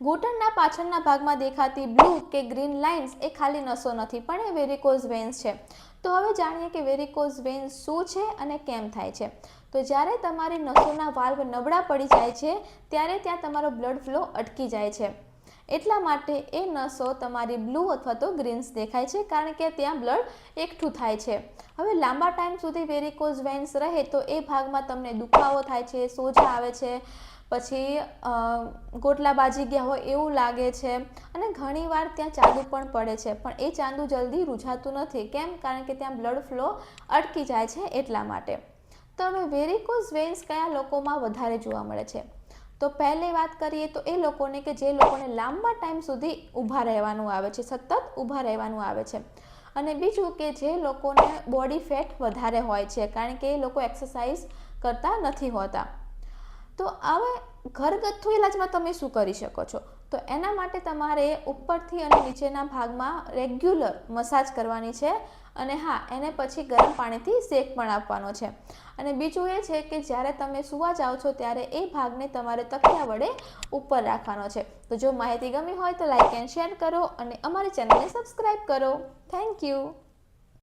ઘૂંટણના પાછળના ભાગમાં દેખાતી બ્લુ કે ગ્રીન લાઇન્સ એ ખાલી નસો નથી, પણ એ વેરિકોઝ વેન્સ છે. તો હવે જાણીએ કે વેરિકોઝ વેન્સ શું છે અને કેમ થાય છે. તો જ્યારે તમારી નસોના વાલ્વ નબળા પડી જાય છે ત્યારે ત્યાં તમારો બ્લડ ફ્લો અટકી જાય છે. એટલા માટે એ નસો તમારી બ્લુ અથવા તો ગ્રીન્સ દેખાય છે, કારણ કે ત્યાં બ્લડ એકઠું થાય છે. હવે લાંબા ટાઈમ સુધી વેરિકોઝ વેન્સ રહે તો એ ભાગમાં તમને દુખાવો થાય છે, સોજા આવે છે, પછી ગોટલા બાજી ગયા હોય એવું લાગે છે, અને ઘણીવાર ત્યાં ચાંદુ પણ પડે છે, પણ એ ચાંદુ જલ્દી રૂઝાતું નથી. કેમ? કારણ કે ત્યાં બ્લડ ફ્લો અટકી જાય છે એટલા માટે. તો હવે વેરિકોઝ વેન્સ કયા લોકોમાં વધારે જોવા મળે છે? તો પહેલી વાત કરીએ તો એ લોકોને કે જે લોકોને લાંબા ટાઈમ સુધી ઊભા રહેવાનું આવે છે, સતત ઊભા રહેવાનું આવે છે. અને બીજું કે જે લોકોને બોડી ફેટ વધારે હોય છે, કારણ કે એ લોકો એક્સરસાઇઝ કરતા નથી હોતા. તો હવે ઘરગથ્થુ ઇલાજમાં તમે શું કરી શકો છો? તો એના માટે તમારે ઉપરથી અને નીચેના ભાગમાં રેગ્યુલર મસાજ કરવાની છે, અને હા, એને પછી ગરમ પાણીથી શેક પણ આપવાનો છે. અને બીજું એ છે કે જ્યારે તમે સૂવા જાઓ છો ત્યારે એ ભાગને તમારે તકિયા વડે ઉપર રાખવાનો છે. તો જો માહિતી ગમી હોય તો લાઇક એન્ડ શેર કરો, અને અમારી ચેનલને સબસ્ક્રાઈબ કરો. Thank you.